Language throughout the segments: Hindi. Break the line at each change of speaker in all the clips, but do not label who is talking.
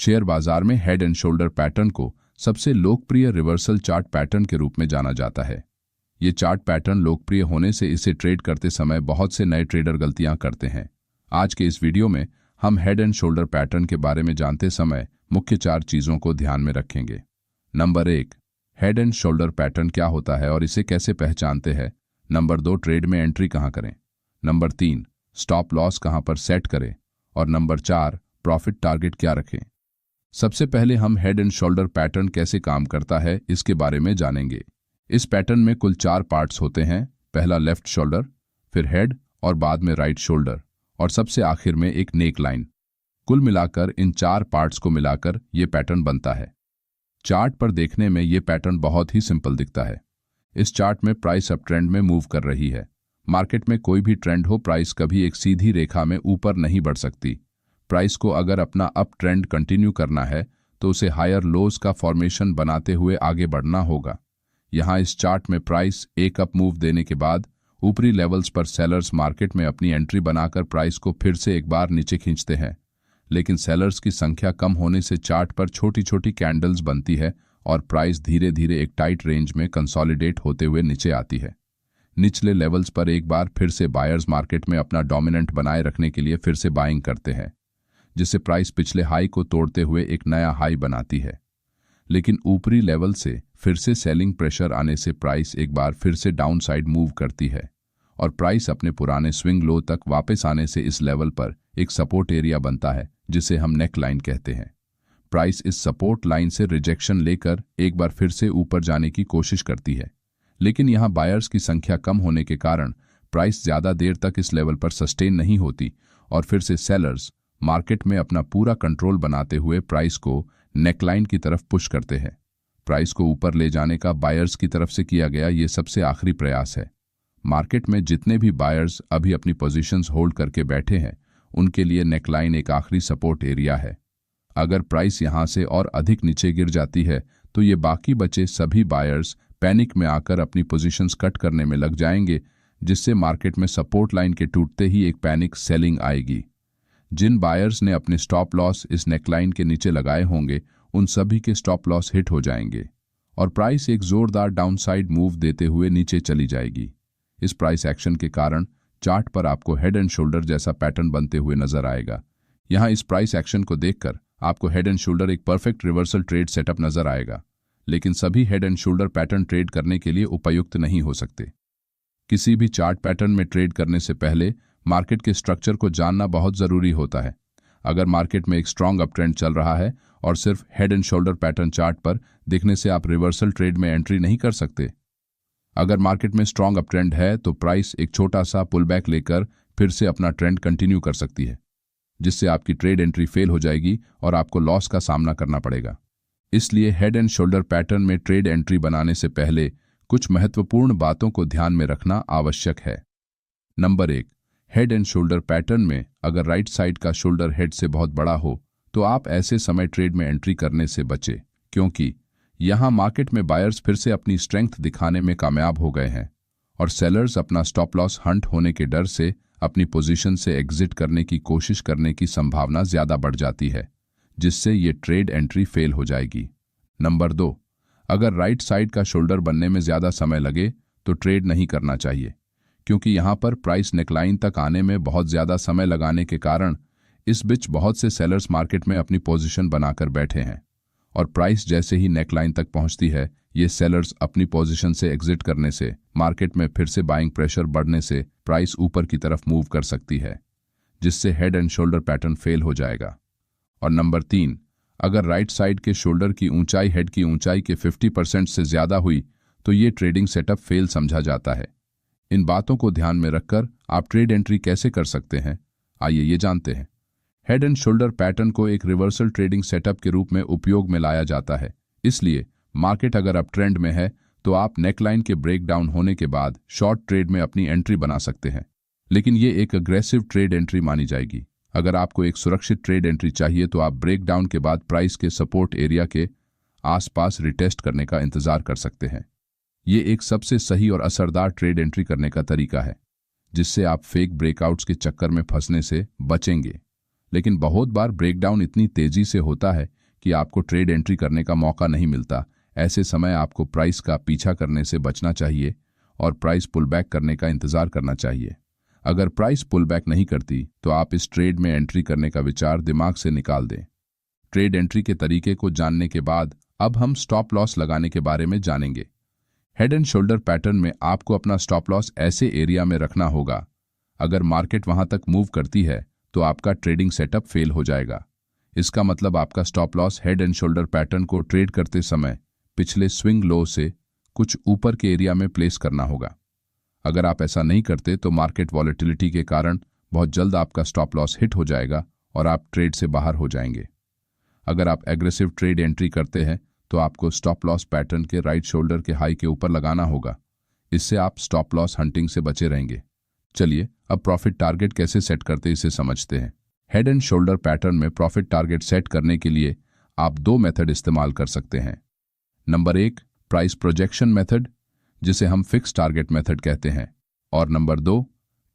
शेयर बाजार में हेड एंड शोल्डर पैटर्न को सबसे लोकप्रिय रिवर्सल चार्ट पैटर्न के रूप में जाना जाता है। ये चार्ट पैटर्न लोकप्रिय होने से इसे ट्रेड करते समय बहुत से नए ट्रेडर गलतियां करते हैं। आज के इस वीडियो में हम हेड एंड शोल्डर पैटर्न के बारे में जानते समय मुख्य 4 चीज़ों को ध्यान में रखेंगे। Number 1, head and shoulder pattern क्या होता है और इसे कैसे पहचानते हैं। नंबर 2, ट्रेड में एंट्री कहाँ करें। नंबर 3, स्टॉप लॉस कहाँ पर सेट करें। और नंबर 4, प्रॉफिट टारगेट क्या रखें। सबसे पहले हम हेड एंड शोल्डर पैटर्न कैसे काम करता है इसके बारे में जानेंगे। इस पैटर्न में कुल 4 पार्ट्स होते हैं। पहला लेफ्ट शोल्डर, फिर हेड और बाद में राइट शोल्डर और सबसे आखिर में एक नेक लाइन। कुल मिलाकर इन 4 पार्ट्स को मिलाकर ये पैटर्न बनता है। चार्ट पर देखने में ये पैटर्न बहुत ही सिंपल दिखता है। इस चार्ट में प्राइस अप ट्रेंड में मूव कर रही है। मार्केट में कोई भी ट्रेंड हो, प्राइस कभी एक सीधी रेखा में ऊपर नहीं बढ़ सकती। प्राइस को अगर अपना अप ट्रेंड कंटिन्यू करना है तो उसे हायर लोज का फॉर्मेशन बनाते हुए आगे बढ़ना होगा। यहाँ इस चार्ट में प्राइस एक अप मूव देने के बाद ऊपरी लेवल्स पर सेलर्स मार्केट में अपनी एंट्री बनाकर प्राइस को फिर से एक बार नीचे खींचते हैं, लेकिन सेलर्स की संख्या कम होने से चार्ट पर छोटी छोटी कैंडल्स बनती है और प्राइस धीरे धीरे एक टाइट रेंज में कंसोलिडेट होते हुए नीचे आती है। निचले लेवल्स पर एक बार फिर से बायर्स मार्केट में अपना डोमिनेंट बनाए रखने के लिए फिर से बाइंग करते हैं, जिससे प्राइस पिछले हाई को तोड़ते हुए एक नया हाई बनाती है। लेकिन ऊपरी लेवल से फिर से सेलिंग प्रेशर आने से प्राइस एक बार फिर से डाउन साइड मूव करती है और प्राइस अपने पुराने स्विंग लो तक वापस आने से इस लेवल पर एक सपोर्ट एरिया बनता है, जिसे हम नेक लाइन कहते हैं। प्राइस इस सपोर्ट लाइन से रिजेक्शन लेकर एक बार फिर से ऊपर जाने की कोशिश करती है, लेकिन यहाँ बायर्स की संख्या कम होने के कारण प्राइस ज़्यादा देर तक इस लेवल पर सस्टेन नहीं होती और फिर से सेलर्स मार्केट में अपना पूरा कंट्रोल बनाते हुए प्राइस को नेकलाइन की तरफ पुश करते हैं। प्राइस को ऊपर ले जाने का बायर्स की तरफ से किया गया ये सबसे आखिरी प्रयास है। मार्केट में जितने भी बायर्स अभी अपनी पोजीशंस होल्ड करके बैठे हैं, उनके लिए नेकलाइन एक आखिरी सपोर्ट एरिया है। अगर प्राइस यहां से और अधिक नीचे गिर जाती है तो ये बाकी बचे सभी बायर्स पैनिक में आकर अपनी पोजीशंस कट करने में लग जाएंगे, जिससे मार्केट में सपोर्ट लाइन के टूटते ही एक पैनिक सेलिंग आएगी। जिन बायर्स ने अपने स्टॉप लॉस इस नेकलाइन के नीचे लगाए होंगे, उन सभी के स्टॉप लॉस हिट हो जाएंगे और प्राइस एक जोरदार डाउनसाइड मूव देते हुए नीचे चली जाएगी। इस प्राइस एक्शन के कारण चार्ट पर आपको हेड एंड शोल्डर जैसा पैटर्न बनते हुए नजर आएगा। यहाँ इस प्राइस एक्शन को देखकर आपको हेड एंड शोल्डर एक परफेक्ट रिवर्सल ट्रेड सेटअप नजर आएगा, लेकिन सभी head and shoulder pattern trade करने के लिए उपयुक्त नहीं हो सकते। किसी भी चार्ट पैटर्न में ट्रेड करने से पहले मार्केट के स्ट्रक्चर को जानना बहुत जरूरी होता है। अगर मार्केट में एक स्ट्रॉन्ग अप ट्रेंड चल रहा है और सिर्फ head and shoulder pattern chart पर दिखने से आप रिवर्सल ट्रेड में एंट्री नहीं कर सकते। अगर मार्केट में स्ट्रॉन्ग अप ट्रेंड है तो प्राइस एक छोटा सा पुल बैक लेकर फिर से अपना ट्रेंड कंटिन्यू कर सकती है, जिससे आपकी ट्रेड एंट्री फेल हो जाएगी और आपको लॉस का सामना करना पड़ेगा। इसलिए हेड एंड शोल्डर पैटर्न में ट्रेड एंट्री बनाने से पहले कुछ महत्वपूर्ण बातों को ध्यान में रखना आवश्यक है। Number 1, head and shoulder pattern में अगर राइट साइड का शोल्डर हेड से बहुत बड़ा हो तो आप ऐसे समय ट्रेड में एंट्री करने से बचें, क्योंकि यहाँ मार्केट में बायर्स फिर से अपनी स्ट्रेंथ दिखाने में कामयाब हो गए हैं और सेलर्स अपना स्टॉप लॉस हंट होने के डर से अपनी पोजीशन से एग्जिट करने की कोशिश करने की संभावना ज्यादा बढ़ जाती है, जिससे ये ट्रेड एंट्री फेल हो जाएगी। नंबर 2, अगर राइट साइड का शोल्डर बनने में ज्यादा समय लगे तो ट्रेड नहीं करना चाहिए, क्योंकि यहाँ पर प्राइस नेकलाइन तक आने में बहुत ज्यादा समय लगाने के कारण इस बीच बहुत से सेलर्स मार्केट में अपनी पोजीशन बनाकर बैठे हैं और प्राइस जैसे ही नेकलाइन तक पहुंचती है, ये सेलर्स अपनी पोजीशन से एग्जिट करने से मार्केट में फिर से बाइंग प्रेशर बढ़ने से प्राइस ऊपर की तरफ मूव कर सकती है, जिससे head and shoulder pattern fail हो जाएगा। और नंबर 3, अगर राइट साइड के शोल्डर की ऊंचाई हेड की ऊंचाई के 50% से ज्यादा हुई तो ये ट्रेडिंग सेटअप फेल समझा जाता है। इन बातों को ध्यान में रखकर आप ट्रेड एंट्री कैसे कर सकते हैं, आइए ये जानते हैं। हेड एंड शोल्डर पैटर्न को एक रिवर्सल ट्रेडिंग सेटअप के रूप में उपयोग में लाया जाता है। इसलिए मार्केट अगर अप ट्रेंड में है तो आप नेकलाइन के ब्रेकडाउन होने के बाद शॉर्ट ट्रेड में अपनी एंट्री बना सकते हैं, लेकिन ये एक अग्रेसिव ट्रेड एंट्री मानी जाएगी। अगर आपको एक सुरक्षित ट्रेड एंट्री चाहिए तो आप ब्रेकडाउन के बाद प्राइस के सपोर्ट एरिया के आसपास रिटेस्ट करने का इंतजार कर सकते हैं। ये एक सबसे सही और असरदार ट्रेड एंट्री करने का तरीका है, जिससे आप फेक ब्रेकआउट्स के चक्कर में फंसने से बचेंगे। लेकिन बहुत बार ब्रेकडाउन इतनी तेजी से होता है कि आपको ट्रेड एंट्री करने का मौका नहीं मिलता। ऐसे समय आपको प्राइस का पीछा करने से बचना चाहिए और प्राइस पुल बैक करने का इंतजार करना चाहिए। अगर प्राइस पुल बैक नहीं करती तो आप इस ट्रेड में एंट्री करने का विचार दिमाग से निकाल दें। ट्रेड एंट्री के तरीके को जानने के बाद अब हम स्टॉप लॉस लगाने के बारे में जानेंगे। हेड एंड शोल्डर पैटर्न में आपको अपना स्टॉप लॉस ऐसे एरिया में रखना होगा। अगर मार्केट वहां तक मूव करती है तो आपका ट्रेडिंग सेटअप फेल हो जाएगा। इसका मतलब आपका stop loss head and shoulder pattern को ट्रेड करते समय पिछले स्विंग लो से कुछ ऊपर के एरिया में प्लेस करना होगा। अगर आप ऐसा नहीं करते तो मार्केट वॉलेटिलिटी के कारण बहुत जल्द आपका स्टॉप लॉस हिट हो जाएगा और आप ट्रेड से बाहर हो जाएंगे। अगर आप एग्रेसिव ट्रेड एंट्री करते हैं तो आपको स्टॉप लॉस पैटर्न के राइट शोल्डर के हाई के ऊपर लगाना होगा। इससे आप स्टॉप लॉस हंटिंग से बचे रहेंगे। चलिए अब प्रॉफिट टारगेट कैसे सेट करते इसे समझते हैं। हेड एंड शोल्डर पैटर्न में प्रॉफिट टारगेट सेट करने के लिए आप दो मेथड इस्तेमाल कर सकते हैं। नंबर 1 प्राइस प्रोजेक्शन मेथड, जिसे हम फिक्स टारगेट मेथड कहते हैं, और number 2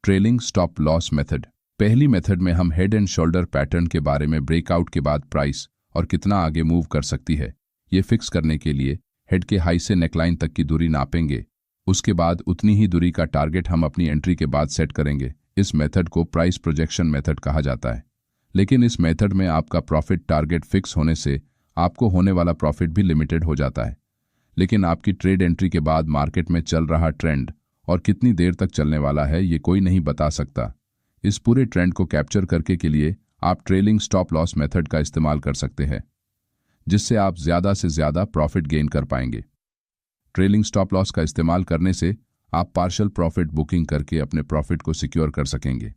trailing stop loss method. पहली मेथड में हम हेड एंड शोल्डर पैटर्न के बारे में ब्रेकआउट के बाद प्राइस और कितना आगे मूव कर सकती है ये फिक्स करने के लिए हेड के हाई से नेकलाइन तक की दूरी नापेंगे। उसके बाद उतनी ही दूरी का टारगेट हम अपनी एंट्री के बाद सेट करेंगे। इस मेथड को प्राइस प्रोजेक्शन मेथड कहा जाता है। लेकिन इस मेथड में आपका प्रॉफिट टारगेट फिक्स होने से आपको होने वाला प्रॉफिट भी लिमिटेड हो जाता है। लेकिन आपकी ट्रेड एंट्री के बाद मार्केट में चल रहा ट्रेंड और कितनी देर तक चलने वाला है ये कोई नहीं बता सकता। इस पूरे ट्रेंड को कैप्चर करने के लिए आप ट्रेलिंग स्टॉप लॉस मेथड का इस्तेमाल कर सकते हैं, जिससे आप ज़्यादा से ज़्यादा प्रॉफिट गेन कर पाएंगे। ट्रेलिंग स्टॉप लॉस का इस्तेमाल करने से आप पार्शियल प्रॉफिट बुकिंग करके अपने प्रॉफिट को सिक्योर कर सकेंगे।